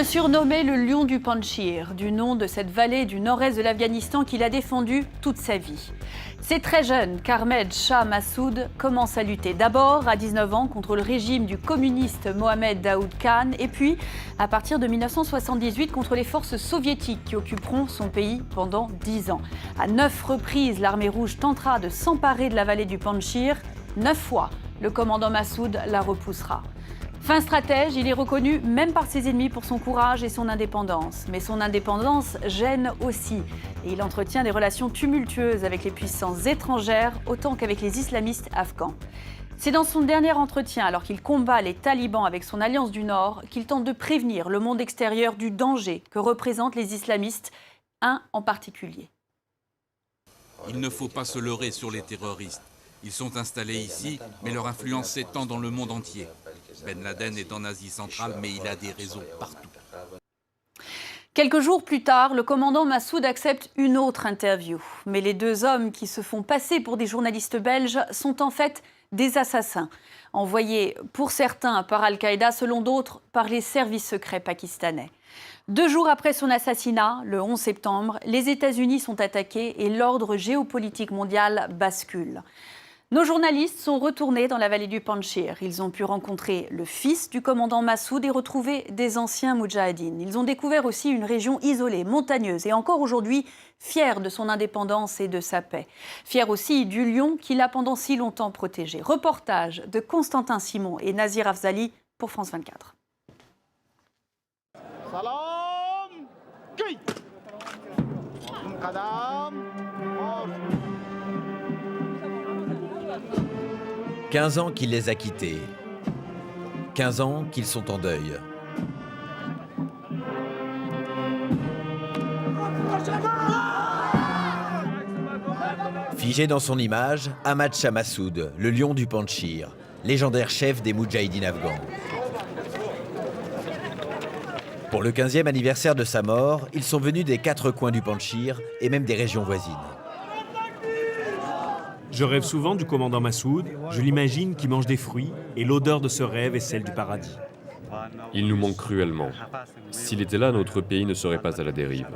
le surnommait le lion du Panjshir, du nom de cette vallée du nord-est de l'Afghanistan qu'il a défendu toute sa vie. C'est très jeune qu'Ahmed Shah Massoud commence à lutter. D'abord à 19 ans contre le régime du communiste Mohamed Daoud Khan et puis à partir de 1978 contre les forces soviétiques qui occuperont son pays pendant 10 ans. À 9 reprises, l'armée rouge tentera de s'emparer de la vallée du Panjshir. 9 fois, le commandant Massoud la repoussera. Fin stratège, il est reconnu même par ses ennemis pour son courage et son indépendance. Mais son indépendance gêne aussi. Et il entretient des relations tumultueuses avec les puissances étrangères autant qu'avec les islamistes afghans. C'est dans son dernier entretien, alors qu'il combat les talibans avec son alliance du Nord, qu'il tente de prévenir le monde extérieur du danger que représentent les islamistes, un en particulier. Il ne faut pas se leurrer sur les terroristes. Ils sont installés ici, mais leur influence s'étend dans le monde entier. Ben Laden est en Asie centrale, mais il a des réseaux partout. Quelques jours plus tard, le commandant Massoud accepte une autre interview. Mais les deux hommes qui se font passer pour des journalistes belges sont en fait des assassins, envoyés pour certains par Al-Qaïda, selon d'autres par les services secrets pakistanais. 2 jours après son assassinat, le 11 septembre, les États-Unis sont attaqués et l'ordre géopolitique mondial bascule. Nos journalistes sont retournés dans la vallée du Panjshir. Ils ont pu rencontrer le fils du commandant Massoud et retrouver des anciens moudjahidines. Ils ont découvert aussi une région isolée, montagneuse et encore aujourd'hui fière de son indépendance et de sa paix. Fière aussi du lion qu'il a pendant si longtemps protégé. Reportage de Constantin Simon et Nazir Afzali pour France 24. Salam, Guy. 15 ans qu'il les a quittés. 15 ans qu'ils sont en deuil. Figé dans son image, Ahmad Shah Massoud, le lion du Panjshir, légendaire chef des moudjahidines afghans. Pour le 15e anniversaire de sa mort, ils sont venus des 4 coins du Panjshir et même des régions voisines. Je rêve souvent du commandant Massoud, je l'imagine qui mange des fruits, et l'odeur de ce rêve est celle du paradis. Il nous manque cruellement. S'il était là, notre pays ne serait pas à la dérive.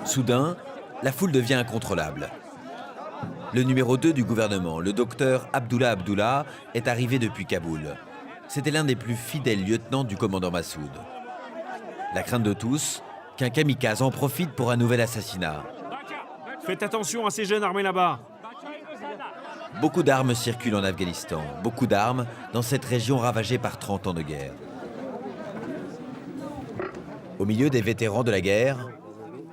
Soudain, la foule devient incontrôlable. Le numéro 2 du gouvernement, le docteur Abdullah Abdullah, est arrivé depuis Kaboul. C'était l'un des plus fidèles lieutenants du commandant Massoud. La crainte de tous, qu'un kamikaze en profite pour un nouvel assassinat. Faites attention à ces jeunes armés là-bas. Beaucoup d'armes circulent en Afghanistan, beaucoup d'armes dans cette région ravagée par 30 ans de guerre. Au milieu des vétérans de la guerre,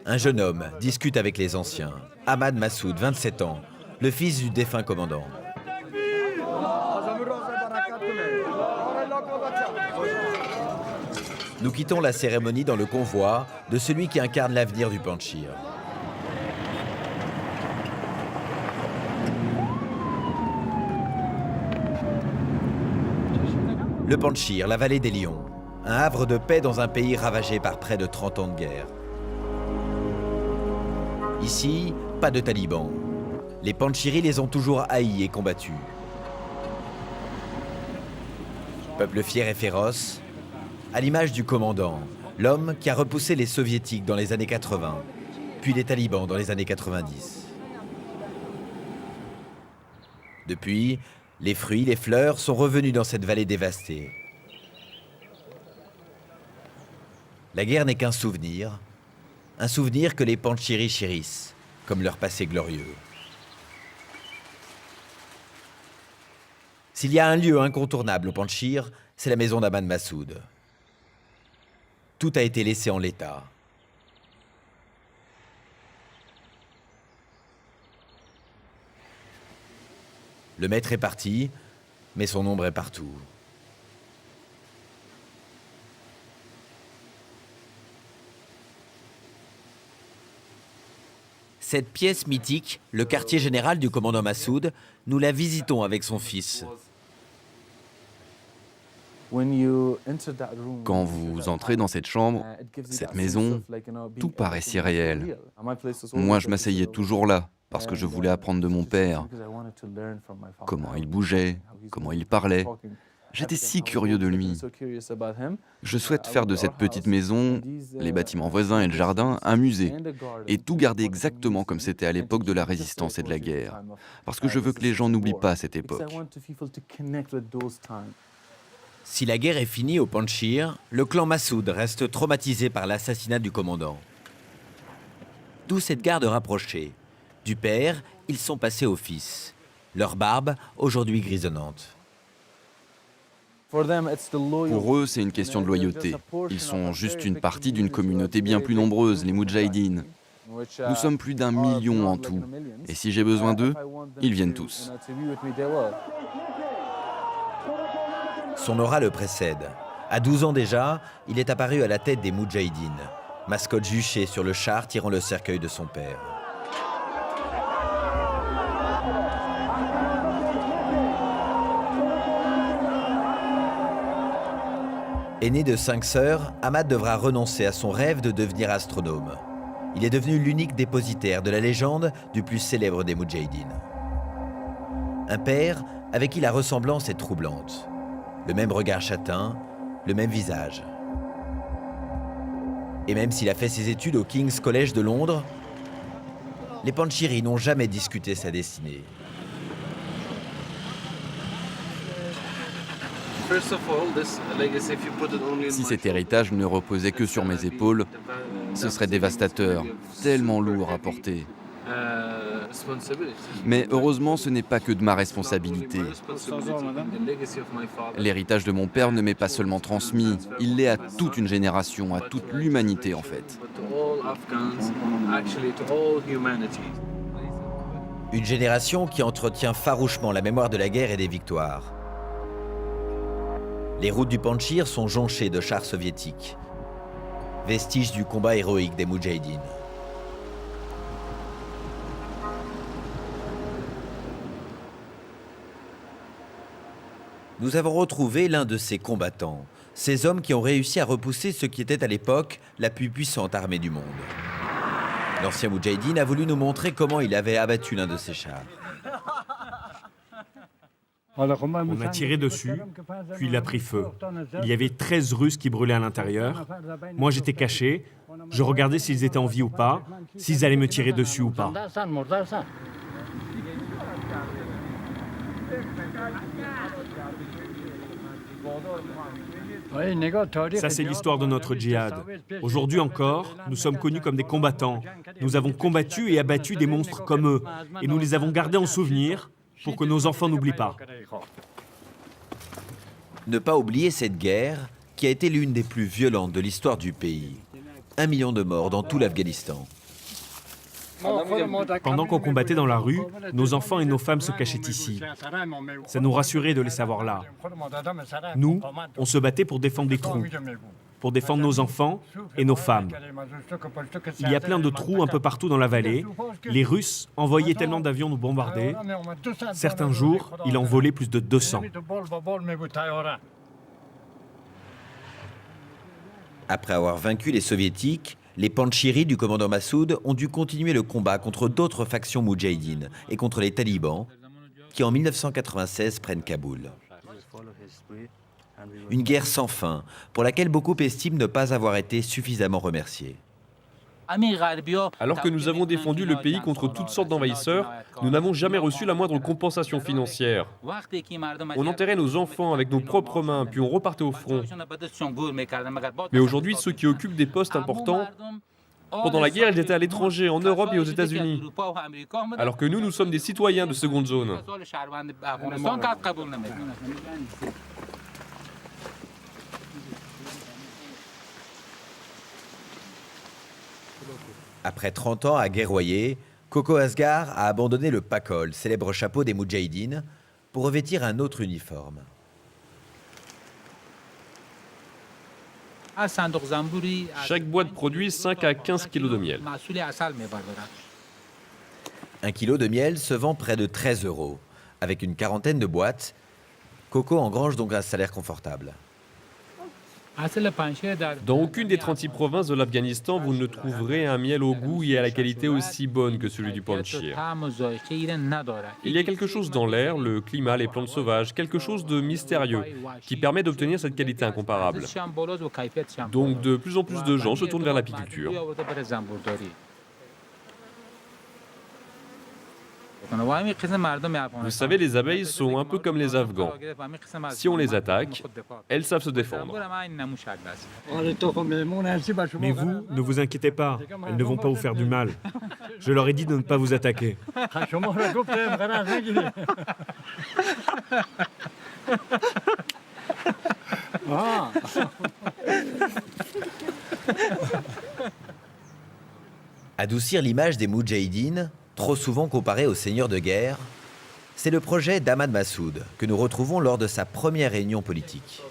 un jeune homme discute avec les anciens. Ahmad Massoud, 27 ans, le fils du défunt commandant. Nous quittons la cérémonie dans le convoi de celui qui incarne l'avenir du Panjshir. Le Panjshir, la vallée des lions, un havre de paix dans un pays ravagé par près de 30 ans de guerre. Ici, pas de talibans. Les Panjshiris les ont toujours haïs et combattus. Peuple fier et féroce, à l'image du commandant, l'homme qui a repoussé les soviétiques dans les années 80, puis les talibans dans les années 90. Depuis, les fruits, les fleurs sont revenus dans cette vallée dévastée. La guerre n'est qu'un souvenir que les Panjshiris chérissent, comme leur passé glorieux. S'il y a un lieu incontournable au Panjshir, c'est la maison d'Ahmad Massoud. Tout a été laissé en l'état. Le maître est parti, mais son ombre est partout. Cette pièce mythique, le quartier général du commandant Massoud, nous la visitons avec son fils. Quand vous entrez dans cette chambre, cette maison, tout paraît si réel. Moi, je m'asseyais toujours là, parce que je voulais apprendre de mon père comment il bougeait, comment il parlait. J'étais si curieux de lui. Je souhaite faire de cette petite maison, les bâtiments voisins et le jardin, un musée, et tout garder exactement comme c'était à l'époque de la résistance et de la guerre, parce que je veux que les gens n'oublient pas cette époque. Si la guerre est finie au Panjshir, le clan Massoud reste traumatisé par l'assassinat du commandant. D'où cette garde rapprochée. Du père, ils sont passés au fils. Leur barbe, aujourd'hui grisonnante. Pour eux, c'est une question de loyauté. Ils sont juste une partie d'une communauté bien plus nombreuse, les Moudjahidines. Nous sommes plus d'1 million en tout. Et si j'ai besoin d'eux, ils viennent tous. Son aura le précède. À 12 ans déjà, il est apparu à la tête des Moudjahidines, mascotte juchée sur le char tirant le cercueil de son père. Aîné de 5 sœurs, Ahmad devra renoncer à son rêve de devenir astronome. Il est devenu l'unique dépositaire de la légende du plus célèbre des Moudjahidines. Un père avec qui la ressemblance est troublante. Le même regard châtain, le même visage. Et même s'il a fait ses études au King's College de Londres, les Panjshiris n'ont jamais discuté sa destinée. Si cet héritage ne reposait que sur mes épaules, ce serait dévastateur, tellement lourd à porter. Mais heureusement, ce n'est pas que de ma responsabilité. L'héritage de mon père ne m'est pas seulement transmis, il l'est à toute une génération, à toute l'humanité en fait. Une génération qui entretient farouchement la mémoire de la guerre et des victoires. Les routes du Panjshir sont jonchées de chars soviétiques, vestiges du combat héroïque des Moudjahidines. Nous avons retrouvé l'un de ces combattants, ces hommes qui ont réussi à repousser ce qui était à l'époque la plus puissante armée du monde. L'ancien Moudjahidine a voulu nous montrer comment il avait abattu l'un de ces chars. On a tiré dessus, puis il a pris feu. Il y avait 13 Russes qui brûlaient à l'intérieur. Moi, j'étais caché. Je regardais s'ils étaient en vie ou pas, s'ils allaient me tirer dessus ou pas. Ça, c'est l'histoire de notre djihad. Aujourd'hui encore, nous sommes connus comme des combattants. Nous avons combattu et abattu des monstres comme eux, et nous les avons gardés en souvenir pour que nos enfants n'oublient pas. Ne pas oublier cette guerre qui a été l'une des plus violentes de l'histoire du pays. 1 million de morts dans tout l'Afghanistan. Pendant qu'on combattait dans la rue, nos enfants et nos femmes se cachaient ici. Ça nous rassurait de les savoir là. Nous, on se battait pour défendre des trous, pour défendre nos enfants et nos femmes. Il y a plein de trous un peu partout dans la vallée. Les Russes envoyaient tellement d'avions nous bombarder. Certains jours, il en volait plus de 200. Après avoir vaincu les Soviétiques, les Panjshiris du commandant Massoud ont dû continuer le combat contre d'autres factions moudjahidines et contre les talibans qui en 1996 prennent Kaboul. Une guerre sans fin pour laquelle beaucoup estiment ne pas avoir été suffisamment remerciés. Alors que nous avons défendu le pays contre toutes sortes d'envahisseurs, nous n'avons jamais reçu la moindre compensation financière. On enterrait nos enfants avec nos propres mains, puis on repartait au front. Mais aujourd'hui, ceux qui occupent des postes importants, pendant la guerre, ils étaient à l'étranger, en Europe et aux États-Unis. Alors que nous sommes des citoyens de seconde zone. Après 30 ans à guerroyer, Coco Asghar a abandonné le pakol, célèbre chapeau des Moudjahidines, pour revêtir un autre uniforme. Chaque boîte produit 5 à 15 kilos de miel. 1 kilo de miel se vend près de 13 €. Avec une quarantaine de boîtes, Coco engrange donc un salaire confortable. Dans aucune des 36 provinces de l'Afghanistan, vous ne trouverez un miel au goût et à la qualité aussi bonne que celui du Panjshir. Il y a quelque chose dans l'air, le climat, les plantes sauvages, quelque chose de mystérieux qui permet d'obtenir cette qualité incomparable. Donc de plus en plus de gens se tournent vers l'apiculture. Vous savez, les abeilles sont un peu comme les Afghans. Si on les attaque, elles savent se défendre. Mais vous, ne vous inquiétez pas, elles ne vont pas vous faire du mal. Je leur ai dit de ne pas vous attaquer. Adoucir l'image des Moudjahidines, trop souvent comparés aux seigneurs de guerre, c'est le projet d'Ahmad Massoud que nous retrouvons lors de sa première réunion politique.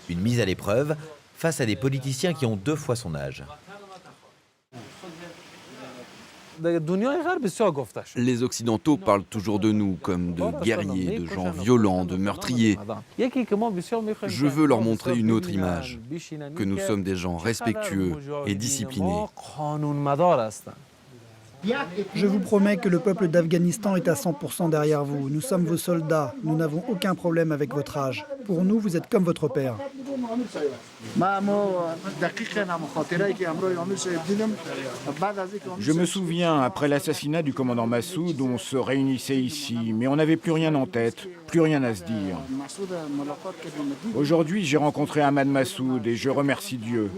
Une mise à l'épreuve face à des politiciens qui ont 2 fois son âge. Les Occidentaux parlent toujours de nous comme de guerriers, de gens violents, de meurtriers. Je veux leur montrer une autre image, que nous sommes des gens respectueux et disciplinés. Je vous promets que le peuple d'Afghanistan est à 100% derrière vous. Nous sommes vos soldats. Nous n'avons aucun problème avec votre âge. Pour nous, vous êtes comme votre père. Je me souviens, après l'assassinat du commandant Massoud, on se réunissait ici, mais on n'avait plus rien en tête, plus rien à se dire. Aujourd'hui, j'ai rencontré Ahmad Massoud et je remercie Dieu.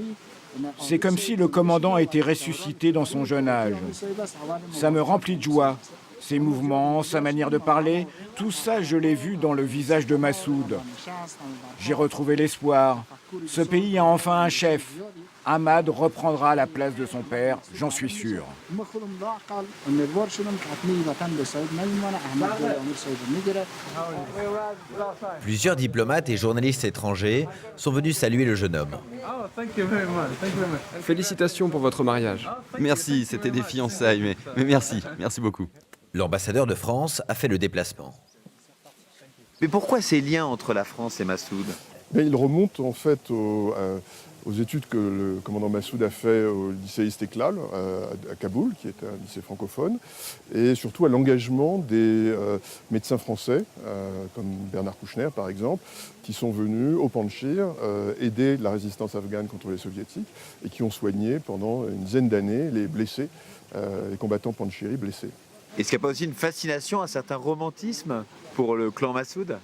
C'est comme si le commandant était ressuscité dans son jeune âge. Ça me remplit de joie. Ses mouvements, sa manière de parler, tout ça, je l'ai vu dans le visage de Massoud. J'ai retrouvé l'espoir. Ce pays a enfin un chef. Ahmad reprendra la place de son père, j'en suis sûr. Plusieurs diplomates et journalistes étrangers sont venus saluer le jeune homme. Félicitations pour votre mariage. Merci, c'était des fiançailles, mais merci beaucoup. L'ambassadeur de France a fait le déplacement. Mais pourquoi ces liens entre la France et Massoud ? Il remonte en fait aux études que le commandant Massoud a fait au lycée Istiklal à Kaboul, qui est un lycée francophone, et surtout à l'engagement des médecins français, comme Bernard Kouchner par exemple, qui sont venus au Panjshir aider la résistance afghane contre les soviétiques et qui ont soigné pendant une dizaine d'années les blessés, les combattants panjshiris blessés. Est-ce qu'il n'y a pas aussi une fascination, un certain romantisme pour le clan Massoud ?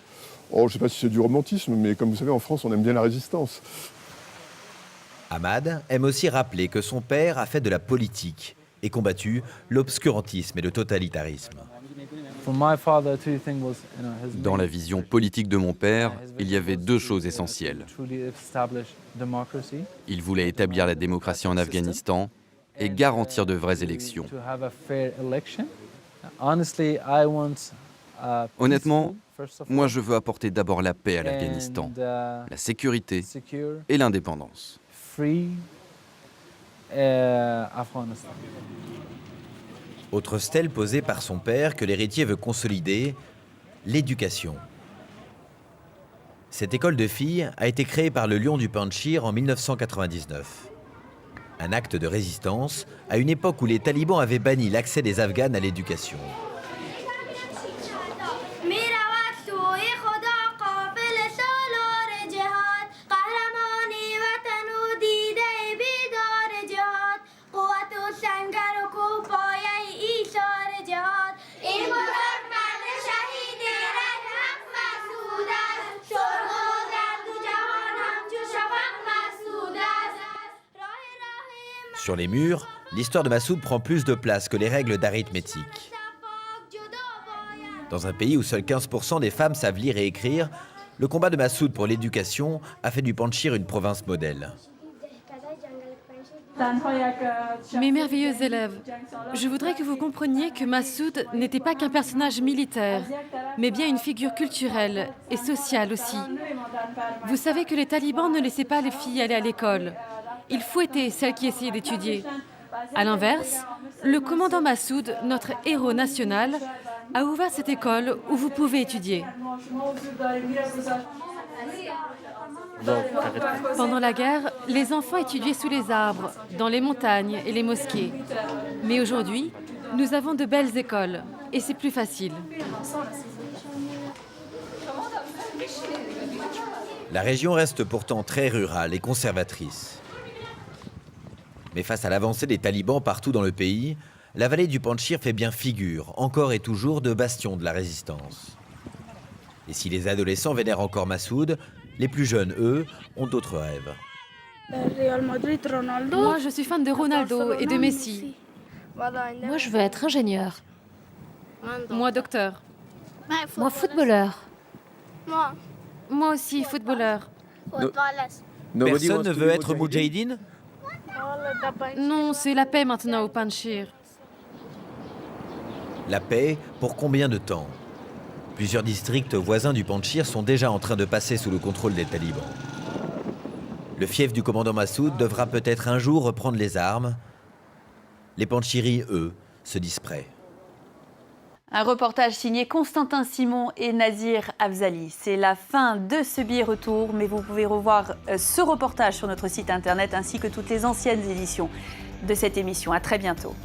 Je ne sais pas si c'est du romantisme, mais comme vous savez, en France, on aime bien la résistance. Ahmad aime aussi rappeler que son père a fait de la politique et combattu l'obscurantisme et le totalitarisme. Dans la vision politique de mon père, il y avait 2 choses essentielles. Il voulait établir la démocratie en Afghanistan et garantir de vraies élections. Honnêtement, moi je veux apporter d'abord la paix à l'Afghanistan, la sécurité et l'indépendance. Autre stèle posée par son père que l'héritier veut consolider, l'éducation. Cette école de filles a été créée par le Lion du Panjshir en 1999. Un acte de résistance à une époque où les talibans avaient banni l'accès des Afghanes à l'éducation. Sur les murs, l'histoire de Massoud prend plus de place que les règles d'arithmétique. Dans un pays où seuls 15% des femmes savent lire et écrire, le combat de Massoud pour l'éducation a fait du Panjshir une province modèle. Mes merveilleux élèves, je voudrais que vous compreniez que Massoud n'était pas qu'un personnage militaire, mais bien une figure culturelle et sociale aussi. Vous savez que les talibans ne laissaient pas les filles aller à l'école. Ils fouettaient celles qui essayaient d'étudier. À l'inverse, le commandant Massoud, notre héros national, a ouvert cette école où vous pouvez étudier. Pendant la guerre, les enfants étudiaient sous les arbres, dans les montagnes et les mosquées. Mais aujourd'hui, nous avons de belles écoles et c'est plus facile. La région reste pourtant très rurale et conservatrice. Mais face à l'avancée des talibans partout dans le pays, la vallée du Panjshir fait bien figure, encore et toujours, de bastion de la résistance. Et si les adolescents vénèrent encore Massoud, les plus jeunes, eux, ont d'autres rêves. Moi, je suis fan de Ronaldo et de Messi. Moi, je veux être ingénieur. Moi, docteur. Moi, footballeur. Moi aussi, footballeur. Personne ne veut être Moudjahidine? Non, c'est la paix maintenant au Panjshir. La paix, pour combien de temps? Plusieurs districts voisins du Panjshir sont déjà en train de passer sous le contrôle des talibans. Le fief du commandant Massoud devra peut-être un jour reprendre les armes. Les Panjshiris, eux, se disent prêts. Un reportage signé Constantin Simon et Nazir Afzali. C'est la fin de ce billet retour, mais vous pouvez revoir ce reportage sur notre site internet ainsi que toutes les anciennes éditions de cette émission. À très bientôt.